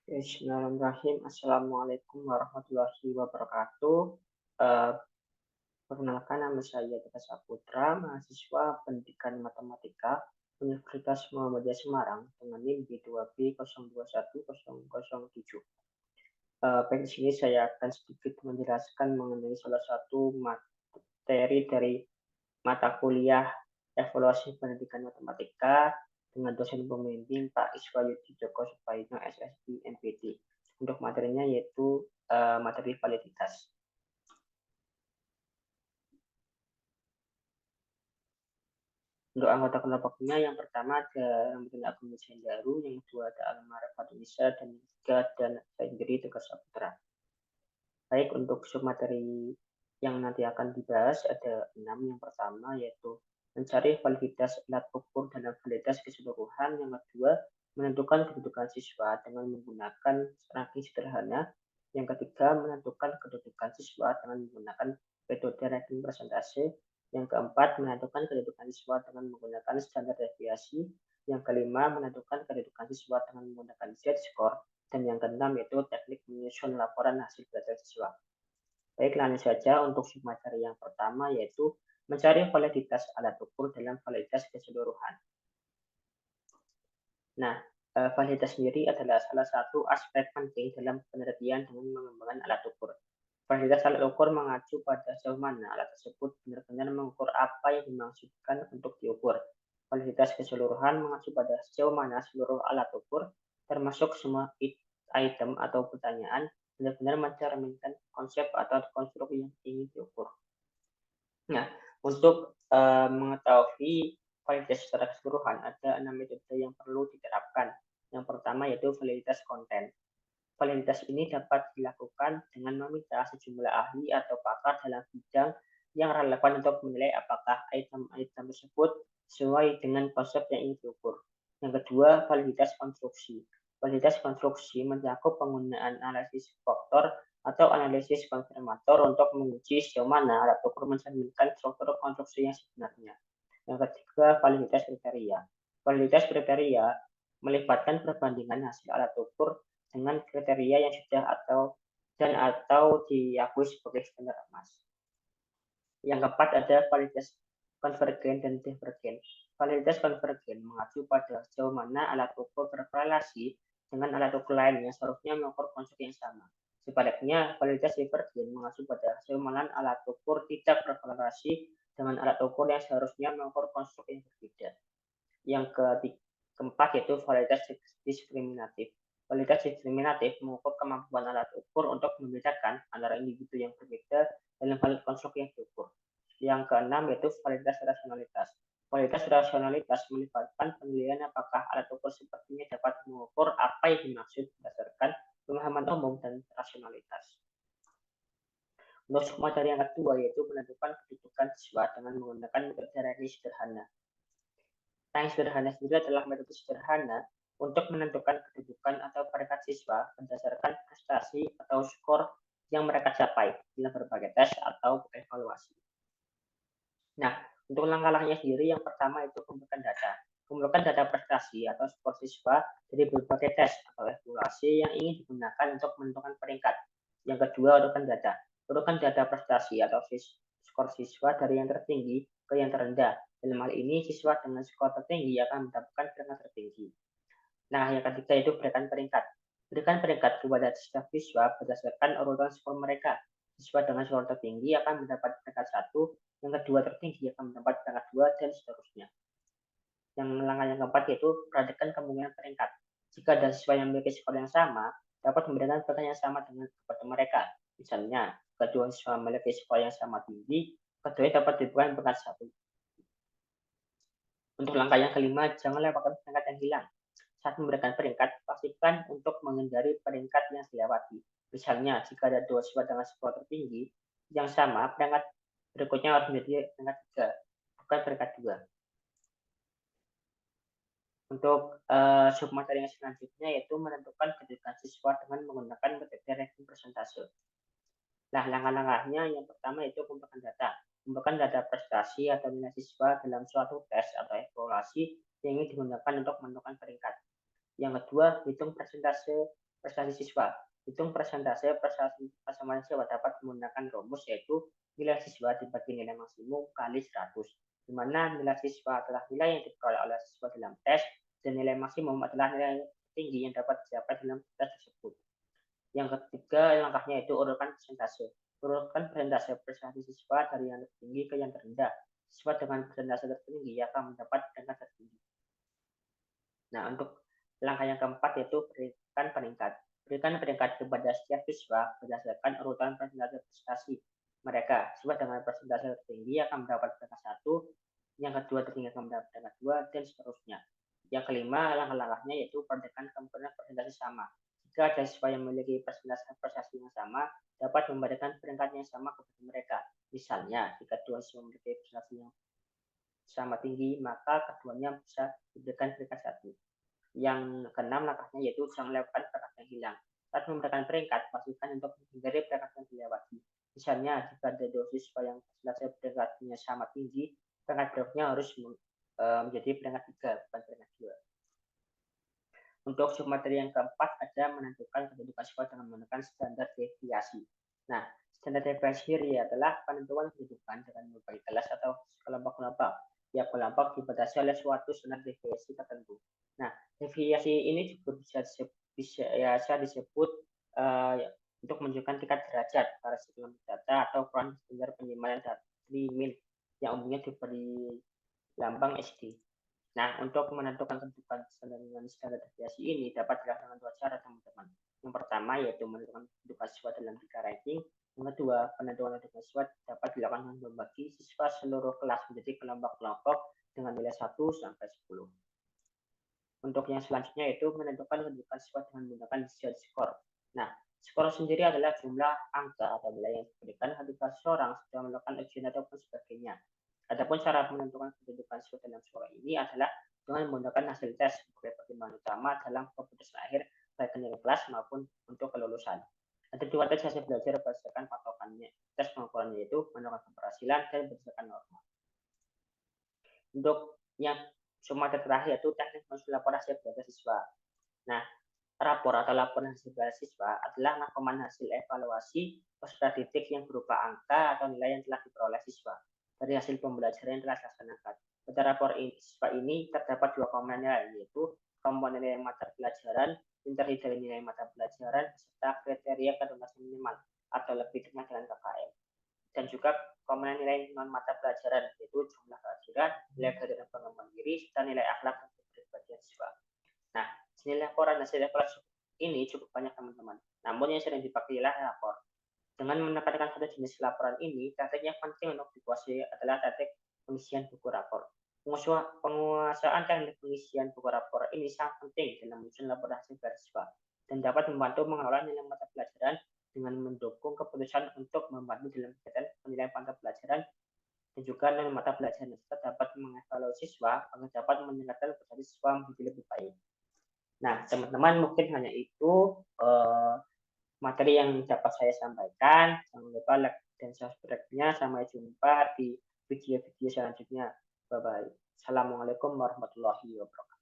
Bismillahirrahmanirrahim. Assalamualaikum warahmatullahi wabarakatuh. Eh, Perkenalkan nama saya Tata Saputra, mahasiswa Pendidikan Matematika Universitas Muhammadiyah Semarang dengan NIM B2B021007. Baik, di sini saya akan sedikit menjelaskan mengenai salah satu materi dari mata kuliah Evaluasi Pendidikan Matematika dengan dosen pembimbing Pak Iswa Yudi Joko Supaino SSI MPT. Untuk materinya yaitu materi validitas. Untuk anggota kelompoknya yang pertama ada Ramdan Agung Sendaru, yang kedua ada Almara Fatunisa, dan yang ketiga dan saya sendiri Tegar Saputra. Baik, untuk submateri yang nanti akan dibahas ada 6. Yang pertama yaitu mencari validitas alat ukur dalam validitas keseluruhan. Yang kedua, menentukan kedudukan siswa dengan menggunakan ranking sederhana. Yang ketiga, menentukan kedudukan siswa dengan menggunakan metode ranking persentase. Yang keempat, menentukan kedudukan siswa dengan menggunakan standar deviasi. Yang kelima, menentukan kedudukan siswa dengan menggunakan Z-score. Dan yang keenam yaitu teknik menyusun laporan hasil belajar siswa. Baik, lanjut saja untuk submateri yang pertama yaitu mencari validitas alat ukur dalam validitas keseluruhan. Nah, validitas sendiri adalah salah satu aspek penting dalam penelitian dengan mengembangkan alat ukur. Validitas alat ukur mengacu pada sejauh mana alat tersebut benar-benar mengukur apa yang dimaksudkan untuk diukur. Validitas keseluruhan mengacu pada sejauh mana seluruh alat ukur, termasuk semua item atau pertanyaan, benar-benar mencerminkan konsep atau konstruk yang ingin diukur. Nah, untuk mengetahui validitas secara keseluruhan, ada 6 metode yang perlu diterapkan. Yang pertama yaitu validitas konten. Validitas ini dapat dilakukan dengan meminta sejumlah ahli atau pakar dalam bidang yang relevan untuk menilai apakah item-item tersebut sesuai dengan konsep yang ingin diukur. Yang kedua, validitas konstruksi. Validitas konstruksi mencakup penggunaan analisis faktor atau analisis konfirmator untuk menguji sejauh mana alat ukur mencerminkan struktur konstruksi yang sebenarnya. Yang ketiga, validitas kriteria. Validitas kriteria melibatkan perbandingan hasil alat ukur dengan kriteria yang sudah atau diakui sebagai standar emas. Yang keempat ada validitas konvergen dan divergen. Validitas konvergen mengacu pada sejauh mana alat ukur berkorelasi dengan alat ukur lain yang seharusnya mengukur konsep yang sama. Sebaliknya, validitas divergen mengacu pada sejauh mana alat ukur tidak berkorelasi dengan alat ukur yang seharusnya mengukur konsep yang berbeda. Yang keempat yaitu validitas diskriminatif. Validitas diskriminatif mengukur kemampuan alat ukur untuk membedakan antara individu yang berbeda dalam hal konstruk yang diukur. Yang keenam yaitu validitas rasionalitas. Validitas rasionalitas melibatkan penilaian apakah alat ukur sepertinya dapat mengukur apa yang dimaksud berdasarkan pemahaman umum dan rasionalitas. Untuk materi yang kedua yaitu menentukan kedudukan siswa dengan menggunakan metode ranking sederhana. Ranking sederhana sendiri adalah metode sederhana untuk menentukan kedudukan atau peringkat siswa berdasarkan prestasi atau skor yang mereka capai dalam berbagai tes atau evaluasi. Nah, untuk langkah-langkahnya sendiri, yang pertama itu kumpulkan data. Kumpulkan data prestasi atau skor siswa dari berbagai tes atau evaluasi yang ingin digunakan untuk menentukan peringkat. Yang kedua, urutan data. Urutan data prestasi atau skor siswa dari yang tertinggi ke yang terendah. Dalam hal ini, siswa dengan skor tertinggi akan mendapatkan peringkat tertinggi. Nah, yang ketiga itu berikan peringkat. Berikan peringkat kepada setiap siswa berdasarkan urutan skor mereka. Siswa dengan skor tertinggi akan mendapat peringkat 1, yang kedua tertinggi akan mendapat peringkat 2, dan seterusnya. Yang langkah yang keempat yaitu perhatikan kemungkinan peringkat. Jika ada siswa yang memiliki skor yang sama, dapat memberikan peringkat yang sama dengan kepada mereka. Misalnya, kedua siswa memiliki skor yang sama tinggi, keduanya dapat diberikan peringkat 1. Untuk langkah yang kelima, jangan lewatkan peringkat yang hilang. Saat memberikan peringkat, pastikan untuk menghindari peringkat yang dilewati. Misalnya, jika ada dua siswa dengan skor tertinggi yang sama, peringkat berikutnya harus menjadi peringkat 3, bukan peringkat 2. Untuk submateri yang selanjutnya yaitu menentukan kedudukan siswa dengan menggunakan metode ranking persentase. Nah, langkah-langkahnya yang pertama itu kumpulkan data. Kumpulkan data prestasi atau nilai siswa dalam suatu tes atau evaluasi yang ingin digunakan untuk menentukan peringkat. Yang kedua, hitung persentase prestasi siswa. Hitung persentase prestasi siswa dapat menggunakan rumus, yaitu nilai siswa dibagi nilai maksimum kali 100, di mana nilai siswa adalah nilai yang diperoleh oleh siswa dalam tes, dan nilai maksimum adalah nilai tinggi yang dapat dicapai dalam tes tersebut. Yang ketiga langkahnya itu urutkan persentase. Urutkan persentase prestasi siswa dari yang tertinggi ke yang terendah. Siswa dengan persentase tertinggi akan mendapat peringkat tertinggi. Nah, untuk langkah yang keempat yaitu berikan peringkat. Berikan peringkat kepada setiap siswa berdasarkan urutan persentase prestasi mereka. Siswa dengan persentase tertinggi akan mendapat peringkat 1, yang kedua tertinggi akan mendapat peringkat 2, dan seterusnya. Yang kelima, langkah-langkahnya yaitu berikan komponen persentase sama. Jika ada siswa yang memiliki persentase prestasi yang sama, dapat memberikan peringkat yang sama kepada mereka. Misalnya, jika dua siswa memiliki persentase yang sama tinggi, maka keduanya bisa diberikan peringkat 1. Yang keenam langkahnya yaitu jangan lewatkan peringkat yang hilang. Saat memberikan peringkat, pastikan untuk menghindari peringkat yang dilewati. Misalnya, jika ada dua siswa yang persentase peringkatnya sama tinggi, peringkat berikutnya harus menjadi peringkat 3, bukan peringkat 2. Untuk submateri yang keempat ada menentukan kedudukan siswa dengan menggunakan standar deviasi. Nah, standar deviasi adalah penentuan kedudukan dengan membagi kelas atau kelompok-kelompok. Tiap kelompok dibatasi oleh suatu standar deviasi tertentu. Nah, deviasi ini juga bisa disebut untuk menunjukkan tingkat derajat pada kelompok data atau ukuran standar penyimpanan data min yang umumnya diberi lambang SD. Nah, untuk menentukan kedudukan dengan standar deviasi ini dapat dilakukan dengan dua cara, teman-teman. Yang pertama yaitu menentukan kedudukan siswa dalam 3 ranking. Yang kedua, penentuan kedudukan siswa dapat dilakukan dengan membagi siswa seluruh kelas menjadi kelompok-kelompok dengan nilai 1 sampai 10. Untuk yang selanjutnya yaitu menentukan kedudukan siswa dengan menggunakan Z-score. Nah, skor sendiri adalah jumlah angka atau nilai yang diberikan ketika seseorang sudah melakukan ujian ataupun sebagainya. Adapun cara menentukan kedudukan siswa dalam skor ini adalah dengan menggunakan hasil tes sebagai pertimbangan utama dalam keputusan akhir baik nilai kelas maupun untuk kelulusan. Ada dua tes hasil belajar berdasarkan patokannya. Tes pengukurannya yaitu menentukan keberhasilan dan berdasarkan norma. Untuk yang sumateri terakhir yaitu teknik menulis laporan hasil belajar siswa. Nah, rapor atau laporan hasil belajar siswa adalah rangkuman hasil evaluasi peserta didik yang berupa angka atau nilai yang telah diperoleh siswa dari hasil pembelajaran yang telah dilaksanakan. Pada rapor siswa ini terdapat dua komponen nilai, yaitu komponen nilai mata pelajaran yang terdiri dari nilai mata pelajaran serta kriteria kedinasan minimal atau lebih dikenal dengan KKM. Dan juga komponen nilai non mata pelajaran, yaitu jumlah pelajaran, nilai kehadiran pengembangan diri, serta nilai akhlak dan kepribadian siswa. Nah, nilai laporan hasil evaluasi ini cukup banyak, teman-teman. Namun yang sering dipakai adalah rapor. Dengan menekankan satu jenis laporan ini, teknik yang penting untuk dikuasai adalah teknik pengisian buku rapor. Penguasaan teknik pengisian buku rapor ini sangat penting dalam menyusun laporan hasil siswa dan dapat membantu mengelola nilai mata pelajaran dengan mendukung keputusan untuk membantu dalam kegiatan penilaian mata pelajaran dan juga nilai mata pelajaran serta dapat mengevaluasi siswa agar dapat meningkatkan prestasi siswa menjadi lebih baik. Nah, teman-teman, mungkin hanya itu materi yang dapat saya sampaikan. Jangan lupa like dan subscribe-nya. Sampai jumpa di video-video selanjutnya. Bye-bye. Assalamualaikum warahmatullahi wabarakatuh.